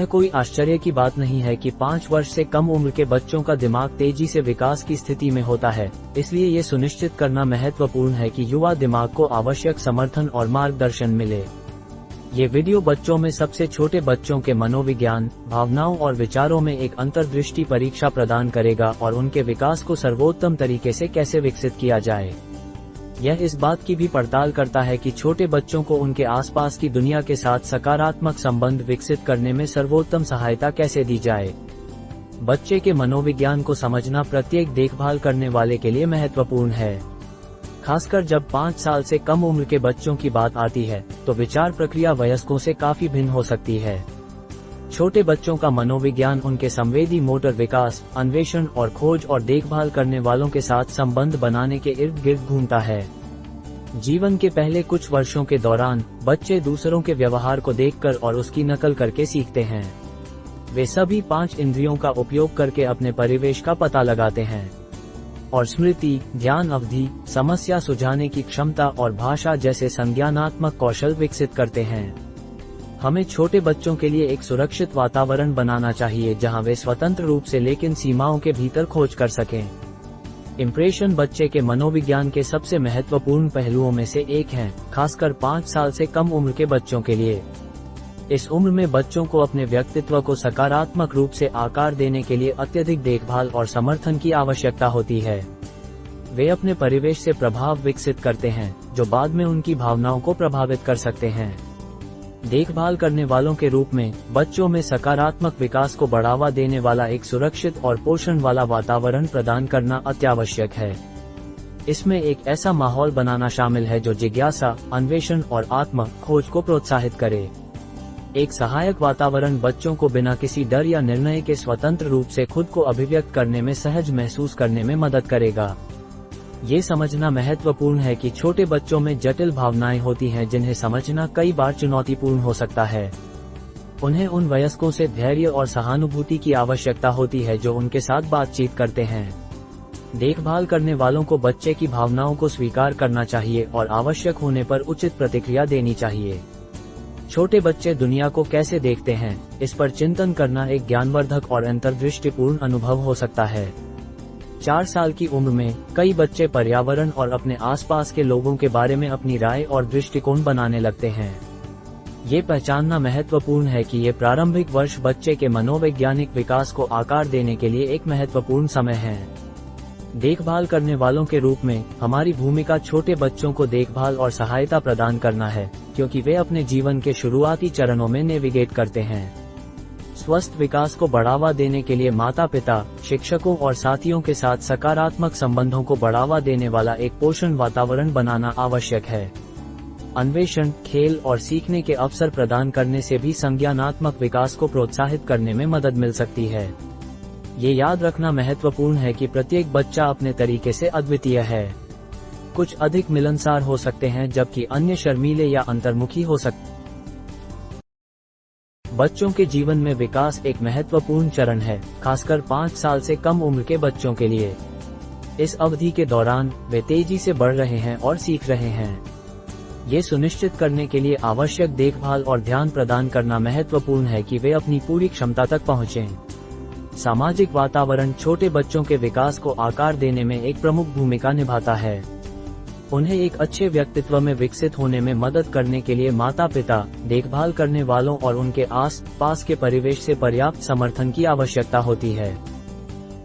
यह कोई आश्चर्य की बात नहीं है कि 5 वर्ष से कम उम्र के बच्चों का दिमाग तेजी से विकास की स्थिति में होता है। इसलिए ये सुनिश्चित करना महत्वपूर्ण है कि युवा दिमाग को आवश्यक समर्थन और मार्गदर्शन मिले। ये वीडियो बच्चों में सबसे छोटे बच्चों के मनोविज्ञान, भावनाओं और विचारों में एक अंतर्दृष्टि परीक्षा प्रदान करेगा और उनके विकास को सर्वोत्तम तरीके से कैसे विकसित किया जाए। यह इस बात की भी पड़ताल करता है कि छोटे बच्चों को उनके आसपास की दुनिया के साथ सकारात्मक संबंध विकसित करने में सर्वोत्तम सहायता कैसे दी जाए। बच्चे के मनोविज्ञान को समझना प्रत्येक देखभाल करने वाले के लिए महत्वपूर्ण है। खासकर जब 5 साल से कम उम्र के बच्चों की बात आती है, तो विचार प्रक्रिया वयस्कों से काफी भिन्न हो सकती है। छोटे बच्चों का मनोविज्ञान उनके संवेदी मोटर विकास, अन्वेषण और खोज और देखभाल करने वालों के साथ संबंध बनाने के इर्द गिर्द घूमता है। जीवन के पहले कुछ वर्षों के दौरान बच्चे दूसरों के व्यवहार को देखकर और उसकी नकल करके सीखते हैं। वे सभी 5 इंद्रियों का उपयोग करके अपने परिवेश का पता लगाते हैं और स्मृति, ध्यान अवधि, समस्या सुलझाने की क्षमता और भाषा जैसे संज्ञानात्मक कौशल विकसित करते हैं। हमें छोटे बच्चों के लिए एक सुरक्षित वातावरण बनाना चाहिए जहां वे स्वतंत्र रूप से लेकिन सीमाओं के भीतर खोज कर सकें। इम्प्रेशन बच्चे के मनोविज्ञान के सबसे महत्वपूर्ण पहलुओं में से एक है, खासकर 5 साल से कम उम्र के बच्चों के लिए। इस उम्र में बच्चों को अपने व्यक्तित्व को सकारात्मक रूप से आकार देने के लिए अत्यधिक देखभाल और समर्थन की आवश्यकता होती है। वे अपने परिवेश से प्रभाव विकसित करते हैं, जो बाद में उनकी भावनाओं को प्रभावित कर सकते हैं। देखभाल करने वालों के रूप में बच्चों में सकारात्मक विकास को बढ़ावा देने वाला एक सुरक्षित और पोषण वाला वातावरण प्रदान करना अत्यावश्यक है। इसमें एक ऐसा माहौल बनाना शामिल है जो जिज्ञासा, अन्वेषण और आत्म खोज को प्रोत्साहित करे। एक सहायक वातावरण बच्चों को बिना किसी डर या निर्णय के स्वतंत्र रूप से खुद को अभिव्यक्त करने में सहज महसूस करने में मदद करेगा। ये समझना महत्वपूर्ण है कि छोटे बच्चों में जटिल भावनाएं होती हैं जिन्हें समझना कई बार चुनौतीपूर्ण हो सकता है। उन्हें उन वयस्कों से धैर्य और सहानुभूति की आवश्यकता होती है जो उनके साथ बातचीत करते हैं। देखभाल करने वालों को बच्चे की भावनाओं को स्वीकार करना चाहिए और आवश्यक होने पर उचित प्रतिक्रिया देनी चाहिए। छोटे बच्चे दुनिया को कैसे देखते हैं, इस पर चिंतन करना एक ज्ञानवर्धक और अंतर्दृष्टिपूर्ण अनुभव हो सकता है। 4 साल की उम्र में कई बच्चे पर्यावरण और अपने आसपास के लोगों के बारे में अपनी राय और दृष्टिकोण बनाने लगते हैं। ये पहचानना महत्वपूर्ण है कि ये प्रारंभिक वर्ष बच्चे के मनोवैज्ञानिक विकास को आकार देने के लिए एक महत्वपूर्ण समय है। देखभाल करने वालों के रूप में हमारी भूमिका छोटे बच्चों को देखभाल और सहायता प्रदान करना है, क्योंकि वे अपने जीवन के शुरुआती चरणों में नेविगेट करते हैं। स्वस्थ विकास को बढ़ावा देने के लिए माता-पिता, शिक्षकों और साथियों के साथ सकारात्मक संबंधों को बढ़ावा देने वाला एक पोषण वातावरण बनाना आवश्यक है। अन्वेषण, खेल और सीखने के अवसर प्रदान करने से भी संज्ञानात्मक विकास को प्रोत्साहित करने में मदद मिल सकती है। ये याद रखना महत्वपूर्ण है कि प्रत्येक बच्चा अपने तरीके से अद्वितीय है। कुछ अधिक मिलनसार हो सकते हैं जबकि अन्य शर्मीले या अंतर्मुखी हो सकते हैं। बच्चों के जीवन में विकास एक महत्वपूर्ण चरण है, खासकर 5 साल से कम उम्र के बच्चों के लिए। इस अवधि के दौरान वे तेजी से बढ़ रहे हैं और सीख रहे हैं। ये सुनिश्चित करने के लिए आवश्यक देखभाल और ध्यान प्रदान करना महत्वपूर्ण है कि वे अपनी पूरी क्षमता तक पहुंचें। सामाजिक वातावरण छोटे बच्चों के विकास को आकार देने में एक प्रमुख भूमिका निभाता है। उन्हें एक अच्छे व्यक्तित्व में विकसित होने में मदद करने के लिए माता-पिता, देखभाल करने वालों और उनके आस-पास के परिवेश से पर्याप्त समर्थन की आवश्यकता होती है।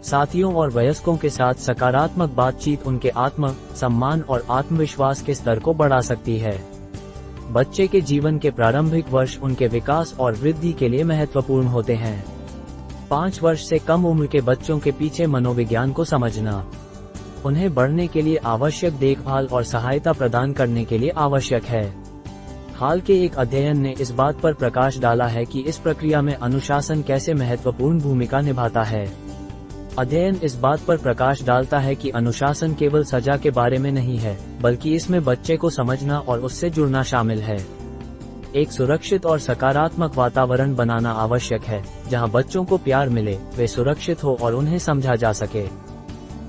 साथियों और वयस्कों के साथ सकारात्मक बातचीत उनके आत्म सम्मान और आत्मविश्वास के स्तर को बढ़ा सकती है। बच्चे के जीवन के प्रारंभिक वर्ष उनके विकास और वृद्धि के लिए महत्वपूर्ण होते हैं। 5 वर्ष से कम उम्र के बच्चों के पीछे मनोविज्ञान को समझना, उन्हें बढ़ने के लिए आवश्यक देखभाल और सहायता प्रदान करने के लिए आवश्यक है। हाल के एक अध्ययन ने इस बात पर प्रकाश डाला है कि इस प्रक्रिया में अनुशासन कैसे महत्वपूर्ण भूमिका निभाता है। अध्ययन इस बात पर प्रकाश डालता है कि अनुशासन केवल सजा के बारे में नहीं है, बल्कि इसमें बच्चे को समझना और उससे जुड़ना शामिल है। एक सुरक्षित और सकारात्मक वातावरण बनाना आवश्यक है, जहां बच्चों को प्यार मिले, वे सुरक्षित हो और उन्हें समझा जा सके।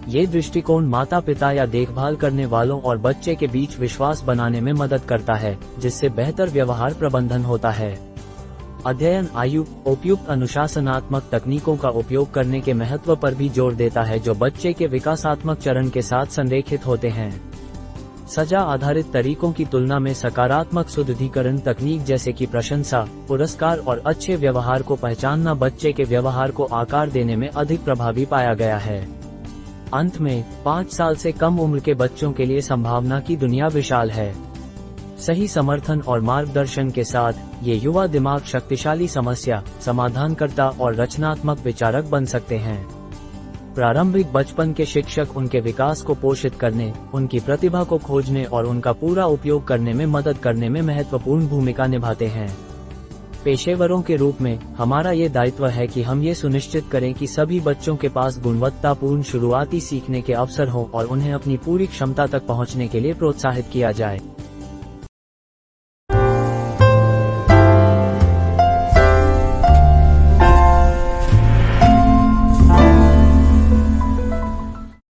ये दृष्टिकोण माता-पिता या देखभाल करने वालों और बच्चे के बीच विश्वास बनाने में मदद करता है, जिससे बेहतर व्यवहार प्रबंधन होता है। अध्ययन आयु उपयुक्त अनुशासनात्मक तकनीकों का उपयोग करने के महत्व पर भी जोर देता है जो बच्चे के विकासात्मक चरण के साथ संरेखित होते हैं। सजा आधारित तरीकों की तुलना में सकारात्मक सुदृढ़ीकरण तकनीक जैसे कि प्रशंसा, पुरस्कार और अच्छे व्यवहार को पहचानना बच्चे के व्यवहार को आकार देने में अधिक प्रभावी पाया गया है। अंत में 5 साल से कम उम्र के बच्चों के लिए संभावना की दुनिया विशाल है। सही समर्थन और मार्गदर्शन के साथ ये युवा दिमाग शक्तिशाली समस्या समाधानकर्ता और रचनात्मक विचारक बन सकते हैं। प्रारंभिक बचपन के शिक्षक उनके विकास को पोषित करने, उनकी प्रतिभा को खोजने और उनका पूरा उपयोग करने में मदद करने में महत्वपूर्ण भूमिका निभाते हैं। पेशेवरों के रूप में हमारा ये दायित्व है कि हम ये सुनिश्चित करें कि सभी बच्चों के पास गुणवत्तापूर्ण शुरुआती सीखने के अवसर हों और उन्हें अपनी पूरी क्षमता तक पहुंचने के लिए प्रोत्साहित किया जाए।